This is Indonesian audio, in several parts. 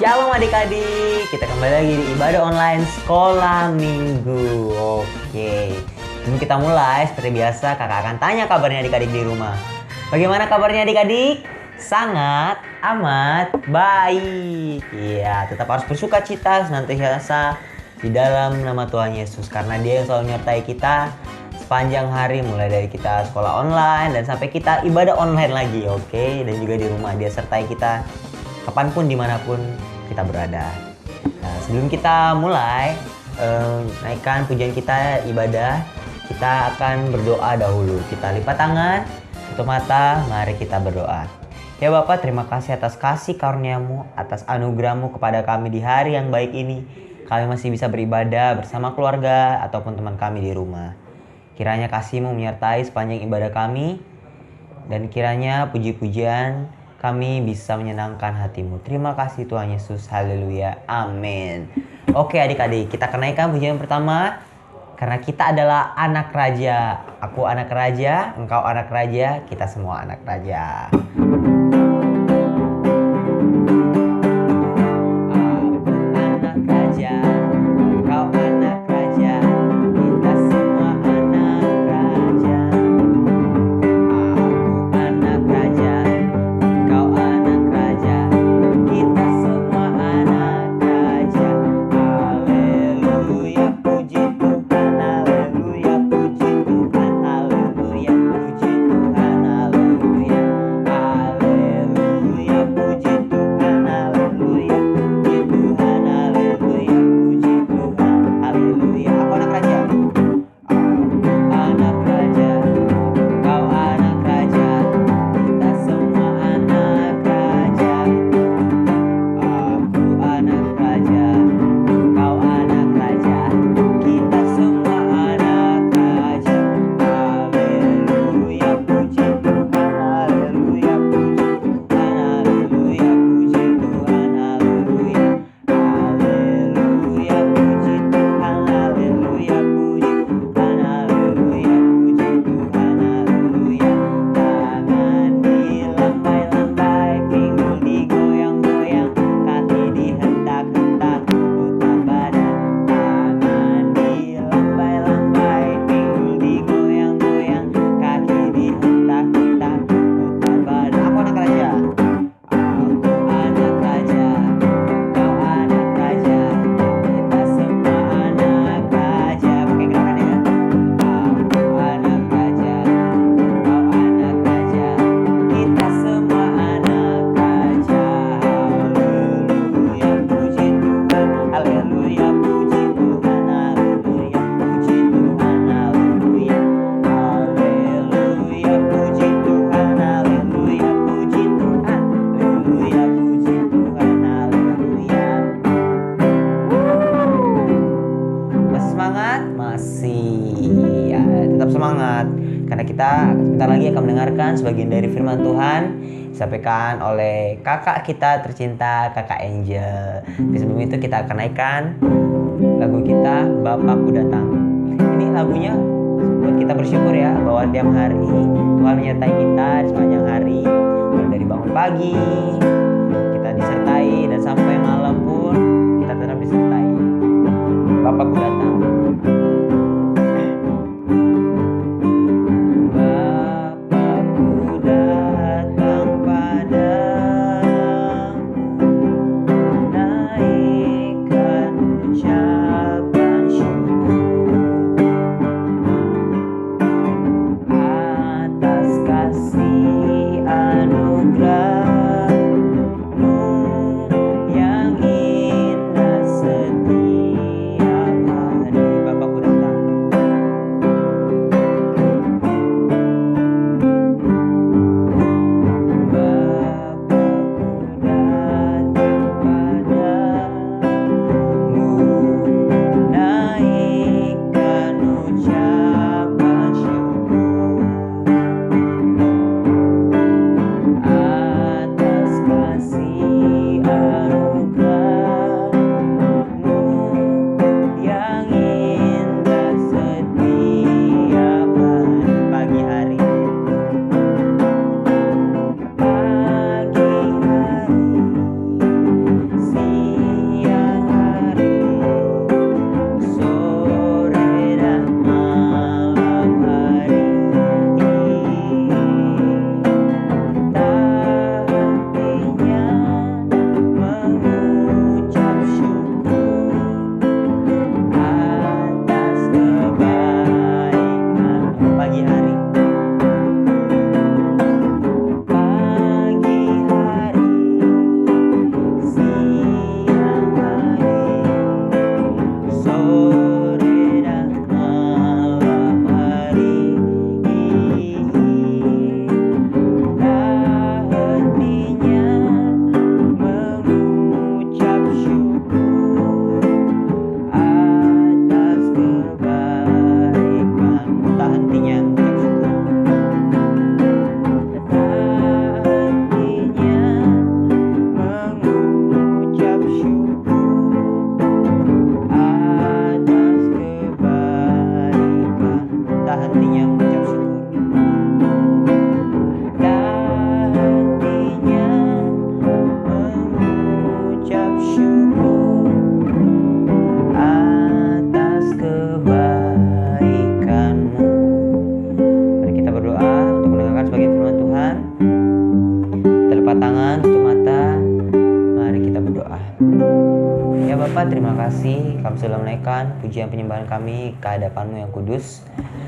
Shalom adik-adik, kita kembali lagi di ibadah online sekolah minggu. Oke, sebelum kita mulai, seperti biasa kakak akan tanya kabarnya adik-adik di rumah. Bagaimana kabarnya adik-adik? Sangat amat baik. Iya, tetap harus bersuka cita senantiasa di dalam nama Tuhan Yesus, karena Dia yang selalu menyertai kita sepanjang hari, mulai dari kita sekolah online dan sampai kita ibadah online lagi. Oke, dan juga di rumah Dia sertai kita kapanpun dimanapun kita berada. Nah, sebelum kita mulai naikkan pujian kita ibadah, kita akan berdoa dahulu. Kita lipat tangan, tutup mata, mari kita berdoa. Ya Bapa, terima kasih atas kasih karunia-Mu, atas anugerah-Mu kepada kami di hari yang baik ini. Kami masih bisa beribadah bersama keluarga ataupun teman kami di rumah. Kiranya kasih-Mu menyertai sepanjang ibadah kami, dan kiranya puji-pujian kami bisa menyenangkan hati-Mu. Terima kasih Tuhan Yesus. Haleluya. Amin. Oke adik-adik, kita kenaikan pujian pertama. Karena kita adalah anak raja. Aku anak raja, engkau anak raja, kita semua anak raja. Sebentar lagi akan mendengarkan sebagian dari firman Tuhan disampaikan oleh kakak kita tercinta, kakak Angel. Tapi sebelum itu kita akan naikkan lagu kita, Bapakku Datang. Ini lagunya buat kita bersyukur ya, bahwa tiap hari Tuhan menyertai kita di sepanjang hari. Mulai dari bangun pagi kita disertai, dan sampai malam pun kita tetap disertai. Bapakku Datang. Yang mengucap syukur atas kebaikan-Mu. Mari kita berdoa untuk mendengarkan sebagian firman Tuhan. Terlepas tangan, tutup mata. Mari kita berdoa. Ya Bapa, terima kasih kami sudah menaikkan pujian penyembahan kami ke hadapan-Mu yang kudus.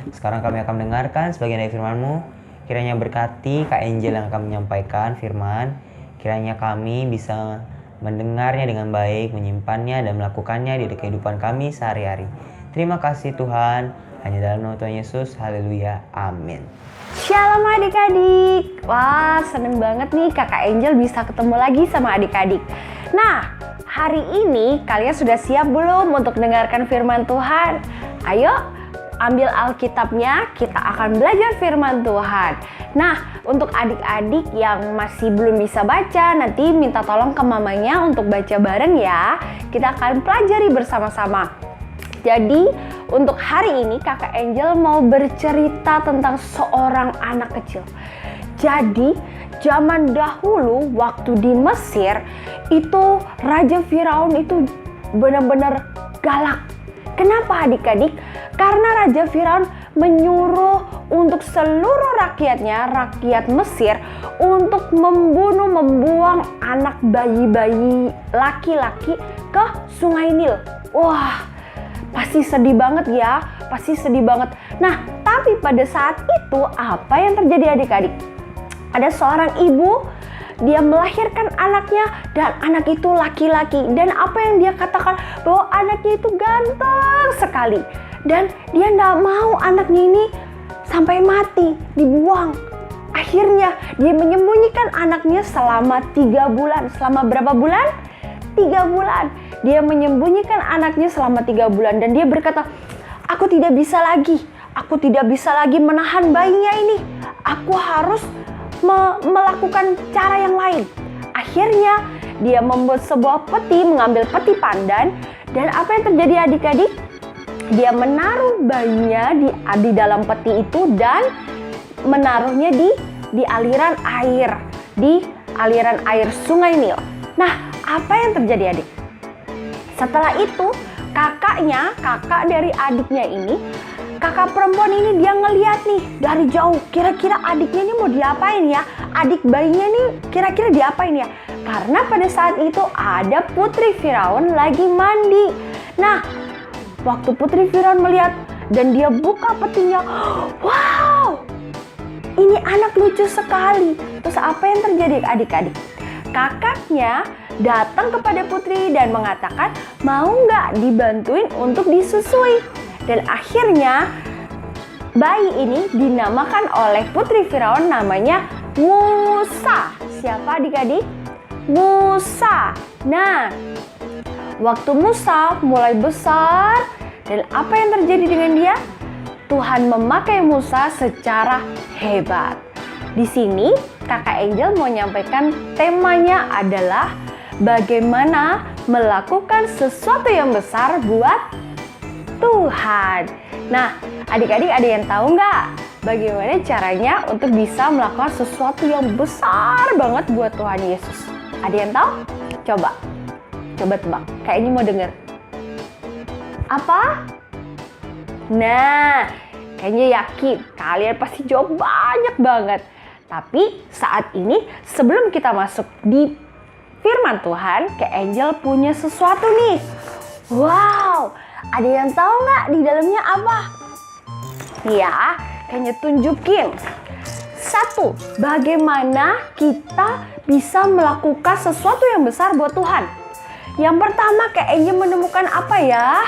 Sekarang kami akan mendengarkan sebagian dari firman-Mu. Kiranya berkati Kak Angel yang akan menyampaikan firman. Kiranya kami bisa mendengarnya dengan baik, menyimpannya dan melakukannya di kehidupan kami sehari-hari. Terima kasih Tuhan. Hanya dalam nama Tuhan Yesus. Haleluya. Amin. Shalom adik-adik. Wah, seneng banget nih Kakak Angel bisa ketemu lagi sama adik-adik. Nah, hari ini kalian sudah siap belum untuk mendengarkan firman Tuhan? Ayo, ambil Alkitabnya, kita akan belajar firman Tuhan. Nah, untuk adik-adik yang masih belum bisa baca, nanti minta tolong ke mamanya untuk baca bareng ya. Kita akan pelajari bersama-sama. Jadi, untuk hari ini Kakak Angel mau bercerita tentang seorang anak kecil. Jadi, zaman dahulu waktu di Mesir, itu Raja Firaun itu benar-benar galak. Kenapa adik-adik? Karena Raja Firaun menyuruh untuk seluruh rakyatnya, rakyat Mesir, untuk membuang anak bayi-bayi laki-laki ke Sungai Nil. Wah, pasti sedih banget ya, pasti sedih banget. Nah, tapi pada saat itu apa yang terjadi adik-adik? Ada seorang ibu, dia melahirkan anaknya dan anak itu laki-laki. Dan apa yang dia katakan? Bahwa anaknya itu ganteng sekali. Dan dia tidak mau anaknya ini sampai mati, dibuang. Akhirnya dia menyembunyikan anaknya selama 3 bulan. Selama berapa bulan? 3 bulan. Dia menyembunyikan anaknya selama 3 bulan. Dan dia berkata, aku tidak bisa lagi menahan bayinya ini. Aku harus melakukan cara yang lain. Akhirnya dia membuat sebuah peti, mengambil peti pandan. Dan apa yang terjadi adik-adik? Dia menaruh bayinya di dalam peti itu dan menaruhnya di aliran air Sungai Nil. Nah, apa yang terjadi adik? Setelah itu kakak dari adiknya ini, kakak perempuan ini dia ngeliat nih dari jauh, kira-kira adiknya ini mau diapain ya? Adik bayinya nih kira-kira diapain ya? Karena pada saat itu ada putri Firaun lagi mandi. Nah, waktu putri Firaun melihat dan dia buka petinya, wow, ini anak lucu sekali. Terus apa yang terjadi adik-adik? Kakaknya datang kepada putri dan mengatakan mau nggak dibantuin untuk disusui. Dan akhirnya bayi ini dinamakan oleh putri Firaun namanya Musa. Siapa adik-adik? Musa. Nah, waktu Musa mulai besar dan apa yang terjadi dengan dia? Tuhan memakai Musa secara hebat. Di sini Kakak Angel mau nyampaikan temanya adalah bagaimana melakukan sesuatu yang besar buat Tuhan. Nah, adik-adik ada yang tahu nggak bagaimana caranya untuk bisa melakukan sesuatu yang besar banget buat Tuhan Yesus? Ada yang tahu? Coba tebak. Kayaknya mau denger. Apa? Nah, kayaknya yakin kalian pasti jawab banyak banget. Tapi saat ini sebelum kita masuk di firman Tuhan, Kak Angel punya sesuatu nih. Wow, ada yang tahu nggak di dalamnya apa? Ya, kayaknya tunjukin. 1. Bagaimana kita bisa melakukan sesuatu yang besar buat Tuhan? Yang pertama, Kak Angel menemukan apa ya?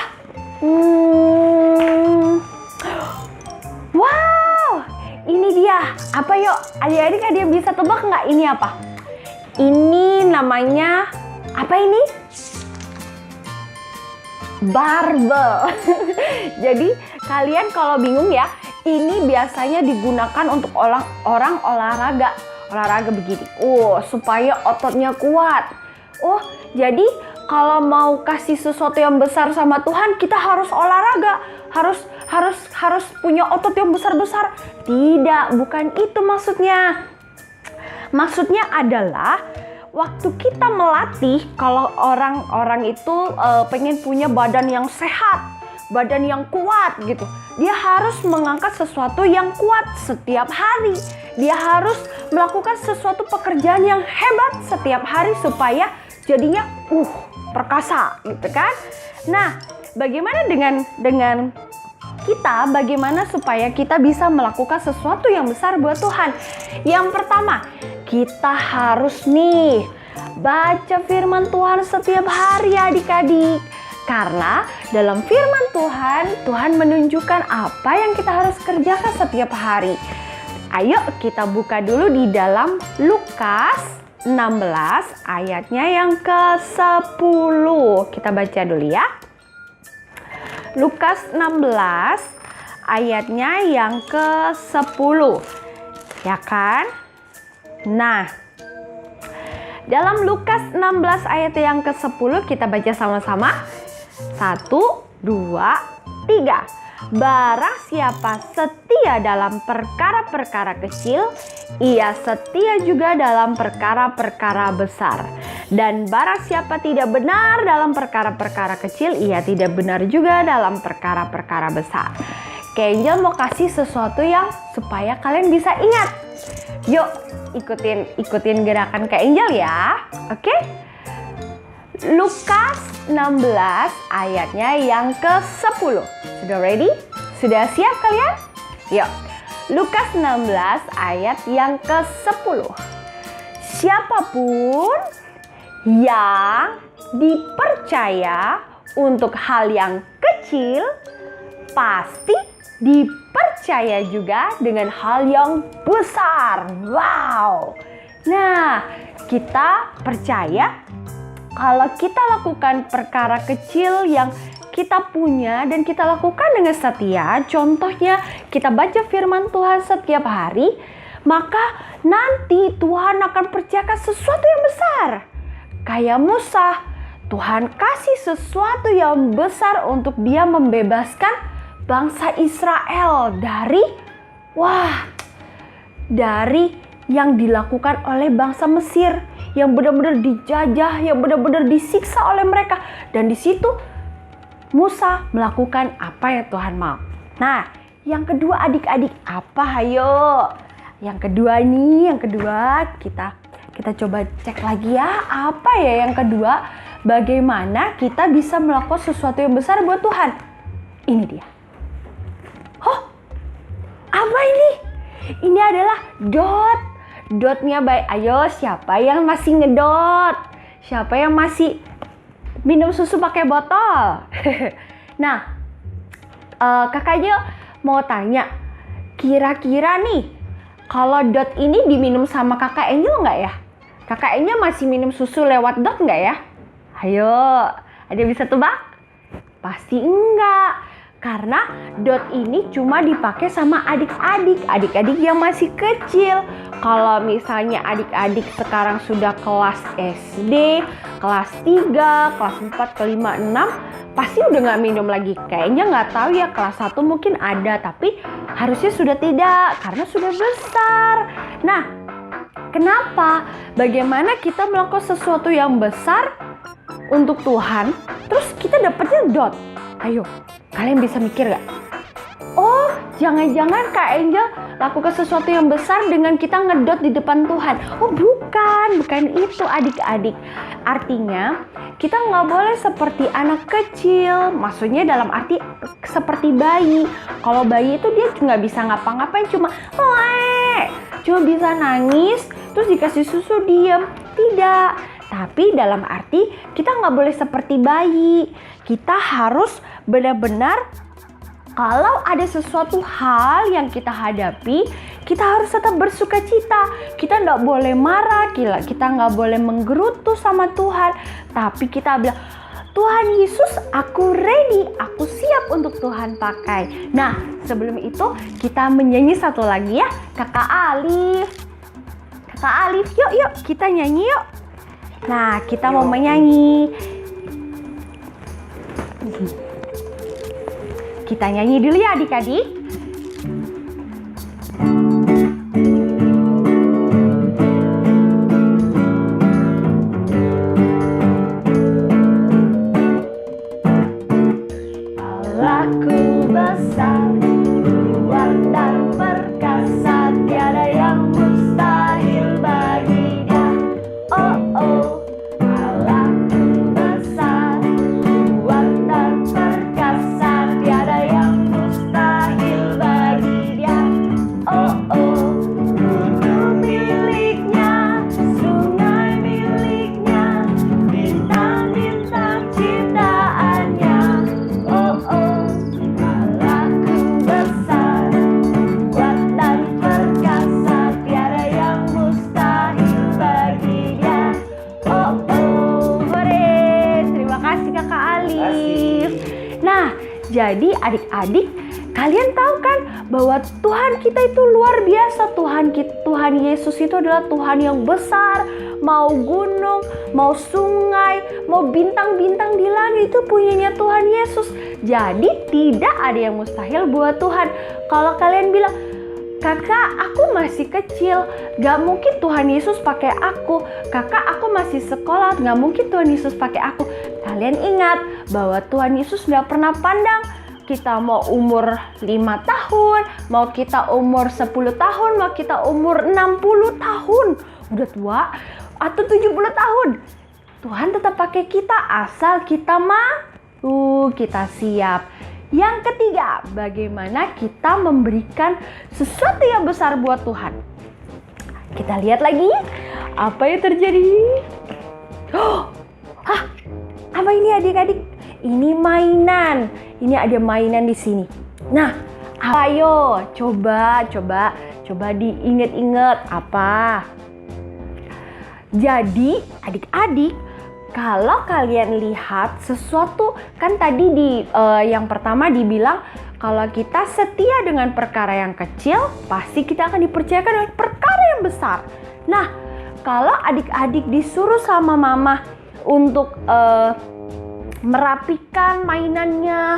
Wow, ini dia. Apa yuk? Adik-adik ada yang bisa tebak nggak ini apa? Ini namanya apa ini? Barbel. Jadi kalian kalau bingung ya, ini biasanya digunakan untuk orang olahraga begini. Supaya ototnya kuat. Jadi kalau mau kasih sesuatu yang besar sama Tuhan, kita harus olahraga, harus punya otot yang besar-besar. Tidak, bukan itu maksudnya. Maksudnya adalah waktu kita melatih, kalau orang-orang itu pengen punya badan yang sehat, badan yang kuat gitu, dia harus mengangkat sesuatu yang kuat setiap hari. Dia harus melakukan sesuatu pekerjaan yang hebat setiap hari supaya jadinya perkasa gitu kan. Nah, bagaimana dengan kita, bagaimana supaya kita bisa melakukan sesuatu yang besar buat Tuhan? Yang pertama, kita harus nih baca firman Tuhan setiap hari adik-adik. Karena dalam firman Tuhan, Tuhan menunjukkan apa yang kita harus kerjakan setiap hari. Ayo kita buka dulu di dalam Lukas 16 ayatnya yang ke-10. Kita baca dulu ya. Lukas 16 ayatnya yang ke-10. Ya kan? Nah, dalam Lukas 16 ayat yang ke-10 kita baca sama-sama. 1, 2, 3. Barang siapa setia dalam perkara-perkara kecil, ia setia juga dalam perkara-perkara besar. Dan barang siapa tidak benar dalam perkara-perkara kecil, ia tidak benar juga dalam perkara-perkara besar. Kak Angel mau kasih sesuatu yang supaya kalian bisa ingat. Yuk, ikutin gerakan Kak Angel ya. Oke? Lukas 16 ayatnya yang ke-10. Sudah ready? Sudah siap kalian? Yuk. Lukas 16 ayat yang ke-10. Siapapun yang dipercaya untuk hal yang kecil, pasti dipercaya juga dengan hal yang besar. Wow. Nah, kita percaya kalau kita lakukan perkara kecil yang kita punya dan kita lakukan dengan setia, contohnya kita baca firman Tuhan setiap hari, maka nanti Tuhan akan percayakan sesuatu yang besar. Kayak Musa, Tuhan kasih sesuatu yang besar untuk dia membebaskan bangsa Israel dari yang dilakukan oleh bangsa Mesir, yang benar-benar dijajah, yang benar-benar disiksa oleh mereka. Dan di situ Musa melakukan apa yang Tuhan mau. Nah, yang kedua adik-adik apa? Ayo. Yang kedua kita coba cek lagi ya. Apa ya yang kedua? Bagaimana kita bisa melakukan sesuatu yang besar buat Tuhan? Ini dia. Apa ini? Ini adalah dot. Dotnya baik. Ayo, siapa yang masih ngedot? Siapa yang masih minum susu pakai botol? Nah, kakaknya mau tanya, kira-kira nih, kalau dot ini diminum sama kakak Angel nggak ya? Kakak Angel masih minum susu lewat dot nggak ya? Ayo, ada yang bisa tebak? Pasti enggak. Karena dot ini cuma dipakai sama adik-adik yang masih kecil. Kalau misalnya adik-adik sekarang sudah kelas SD, kelas 3, kelas 4, ke 5, 6, pasti udah nggak minum lagi. Kayaknya nggak tahu ya, kelas 1 mungkin ada, tapi harusnya sudah tidak, karena sudah besar. Nah, kenapa? Bagaimana kita melakukan sesuatu yang besar untuk Tuhan, terus kita dapatnya dot? Ayo, kalian bisa mikir gak? Oh, jangan-jangan Kak Angel lakukan sesuatu yang besar dengan kita ngedot di depan Tuhan. Oh, bukan itu adik-adik. Artinya, kita nggak boleh seperti anak kecil. Maksudnya dalam arti seperti bayi. Kalau bayi itu dia nggak bisa ngapa-ngapain, cuma bisa nangis, terus dikasih susu diem. Tidak. Tapi dalam arti kita nggak boleh seperti bayi. Kita harus benar-benar, kalau ada sesuatu hal yang kita hadapi, kita harus tetap bersuka cita. Kita nggak boleh marah, kita nggak boleh menggerutu sama Tuhan. Tapi kita bilang, Tuhan Yesus, aku ready, aku siap untuk Tuhan pakai. Nah, sebelum itu kita menyanyi satu lagi ya, Kakak Alif. Kakak Alif, yuk kita nyanyi yuk. Nah, kita mau menyanyi. Kita nyanyi dulu ya adik-adik. Jadi adik-adik, kalian tahu kan bahwa Tuhan kita itu luar biasa. Tuhan Yesus itu adalah Tuhan yang besar. Mau gunung, mau sungai, mau bintang-bintang di langit itu punyanya Tuhan Yesus. Jadi tidak ada yang mustahil buat Tuhan. Kalau kalian bilang, kakak aku masih kecil, gak mungkin Tuhan Yesus pakai aku. Kakak aku masih sekolah, gak mungkin Tuhan Yesus pakai aku. Kalian ingat bahwa Tuhan Yesus gak pernah pandang kita mau umur 5 tahun, mau kita umur 10 tahun, mau kita umur 60 tahun. Udah tua atau 70 tahun. Tuhan tetap pakai kita asal kita mau, kita siap. Yang ketiga, bagaimana kita memberikan sesuatu yang besar buat Tuhan. Kita lihat lagi apa yang terjadi. Apa ini adik-adik? Ini mainan. Ini ada mainan di sini. Nah, ayo coba diingat-ingat apa. Jadi adik-adik, kalau kalian lihat sesuatu, kan tadi yang pertama dibilang kalau kita setia dengan perkara yang kecil, pasti kita akan dipercayakan dengan perkara yang besar. Nah, kalau adik-adik disuruh sama mama untuk merapikan mainannya,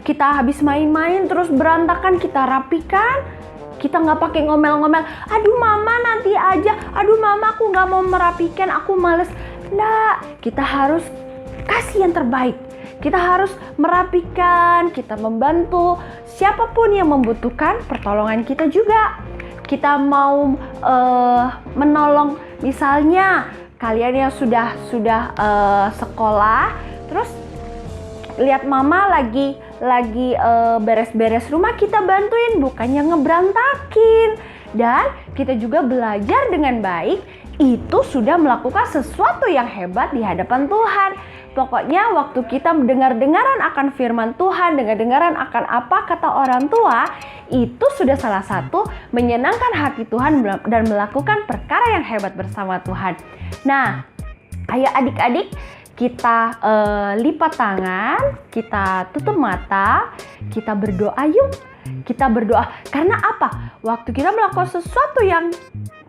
kita habis main-main terus berantakan, kita rapikan. Kita nggak pakai ngomel-ngomel, aduh mama nanti aja, aduh mama aku nggak mau merapikan, aku males. Nggak, kita harus kasih yang terbaik. Kita harus merapikan, kita membantu siapapun yang membutuhkan pertolongan kita juga. Kita mau menolong, misalnya kalian yang sudah sekolah, terus lihat mama lagi beres-beres rumah, kita bantuin, bukannya ngeberantakin. Dan kita juga belajar dengan baik, itu sudah melakukan sesuatu yang hebat di hadapan Tuhan. Pokoknya waktu kita dengar-dengaran akan firman Tuhan, dengar-dengaran akan apa kata orang tua, itu sudah salah satu menyenangkan hati Tuhan dan melakukan perkara yang hebat bersama Tuhan. Nah, ayo adik-adik, kita lipat tangan, kita tutup mata, kita berdoa yuk. Kita berdoa. Karena apa? Waktu kita melakukan sesuatu yang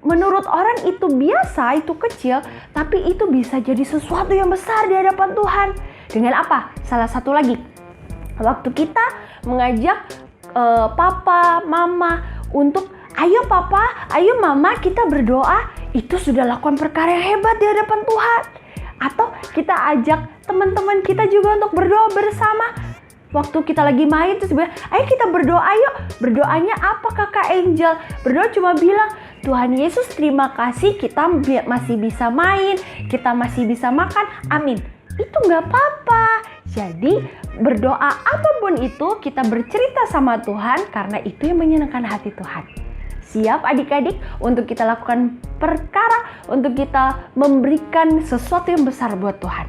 menurut orang itu biasa, itu kecil, tapi itu bisa jadi sesuatu yang besar di hadapan Tuhan. Dengan apa? Salah satu lagi, waktu kita mengajak papa, mama untuk ayo papa, ayo mama kita berdoa, itu sudah lakukan perkara yang hebat di hadapan Tuhan. Atau kita ajak teman-teman kita juga untuk berdoa bersama. Waktu kita lagi main terus bilang, ayo kita berdoa yuk. Berdoanya apa kakak Angel? Berdoa cuma bilang, Tuhan Yesus terima kasih kita masih bisa main, kita masih bisa makan, amin. Itu gak apa-apa. Jadi berdoa apapun itu kita bercerita sama Tuhan, karena itu yang menyenangkan hati Tuhan. Siap adik-adik untuk kita lakukan perkara, untuk kita memberikan sesuatu yang besar buat Tuhan.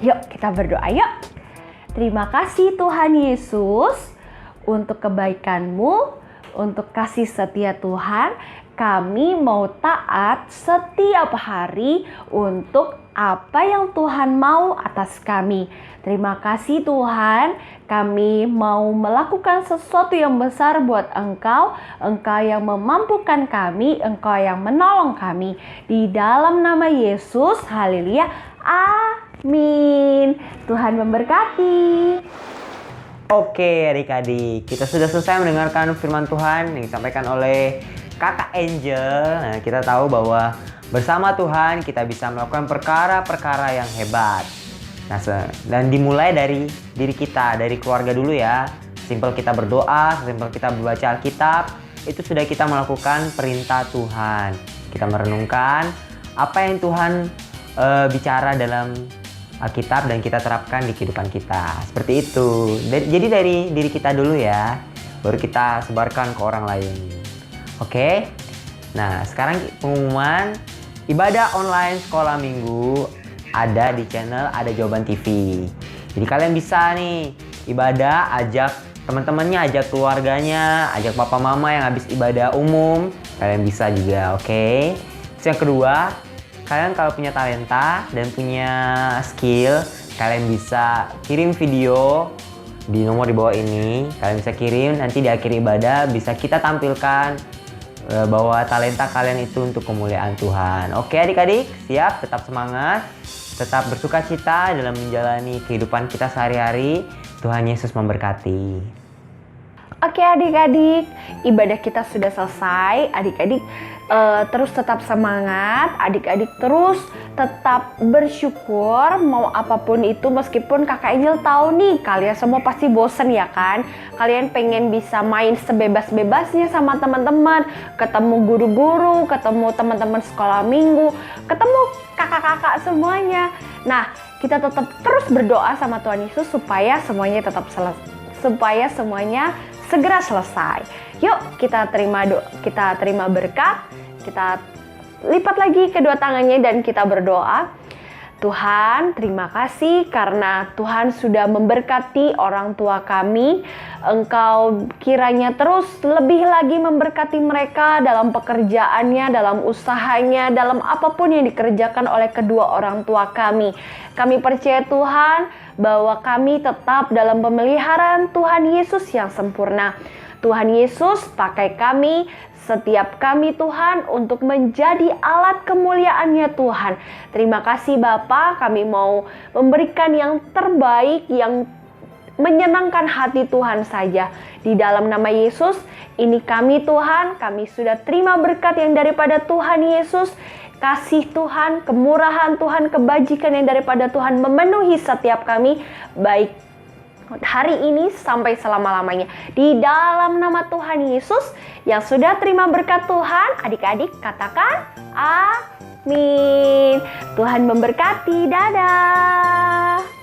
Yuk kita berdoa yuk. Terima kasih Tuhan Yesus untuk kebaikan-Mu, untuk kasih setia Tuhan. Kami mau taat setiap hari untuk apa yang Tuhan mau atas kami. Terima kasih Tuhan, kami mau melakukan sesuatu yang besar buat Engkau. Engkau yang memampukan kami, Engkau yang menolong kami. Di dalam nama Yesus, haleluya, amin. Tuhan memberkati. Oke adik-adik, kita sudah selesai mendengarkan firman Tuhan yang disampaikan oleh Kakak Angel. Nah, kita tahu bahwa bersama Tuhan kita bisa melakukan perkara-perkara yang hebat. Nah, dan dimulai dari diri kita, dari keluarga dulu ya. Simpel kita berdoa, simpel kita membaca Alkitab, itu sudah kita melakukan perintah Tuhan. Kita merenungkan apa yang Tuhan bicara dalam Alkitab dan kita terapkan di kehidupan kita. Seperti itu. Jadi dari diri kita dulu ya, baru kita sebarkan ke orang lain. Oke. Nah, sekarang pengumuman ibadah online sekolah minggu ada di channel Ada Jawaban TV. Jadi kalian bisa nih ibadah, ajak teman-temannya, ajak keluarganya, ajak papa mama yang habis ibadah umum. Kalian bisa juga, oke? Terus yang kedua, kalian kalau punya talenta dan punya skill, kalian bisa kirim video di nomor di bawah ini. Kalian bisa kirim, nanti di akhir ibadah bisa kita tampilkan bahwa talenta kalian itu untuk kemuliaan Tuhan. Oke adik-adik, siap? Tetap semangat, tetap bersuka cita dalam menjalani kehidupan kita sehari-hari. Tuhan Yesus memberkati. Oke adik-adik, ibadah kita sudah selesai. Adik-adik terus tetap semangat, adik-adik terus tetap bersyukur mau apapun itu, meskipun Kakak Angel tahu nih kalian semua pasti bosen ya kan. Kalian pengen bisa main sebebas-bebasnya sama teman-teman, ketemu guru-guru, ketemu teman-teman sekolah minggu, ketemu kakak-kakak semuanya. Nah, kita tetap terus berdoa sama Tuhan Yesus supaya semuanya tetap semuanya segera selesai. Yuk kita terima berkat, kita lipat lagi kedua tangannya dan kita berdoa. Tuhan, terima kasih karena Tuhan sudah memberkati orang tua kami. Engkau kiranya terus lebih lagi memberkati mereka dalam pekerjaannya, dalam usahanya, dalam apapun yang dikerjakan oleh kedua orang tua kami. Kami percaya Tuhan bahwa kami tetap dalam pemeliharaan Tuhan Yesus yang sempurna. Tuhan Yesus pakai kami, setiap kami Tuhan untuk menjadi alat kemuliaan-Nya Tuhan. Terima kasih Bapa, kami mau memberikan yang terbaik, yang menyenangkan hati Tuhan saja. Di dalam nama Yesus, ini kami Tuhan, kami sudah terima berkat yang daripada Tuhan Yesus. Kasih Tuhan, kemurahan Tuhan, kebajikan yang daripada Tuhan memenuhi setiap kami, baik hari ini sampai selama-lamanya. Di dalam nama Tuhan Yesus yang sudah terima berkat Tuhan, adik-adik katakan amin. Tuhan memberkati, dadah.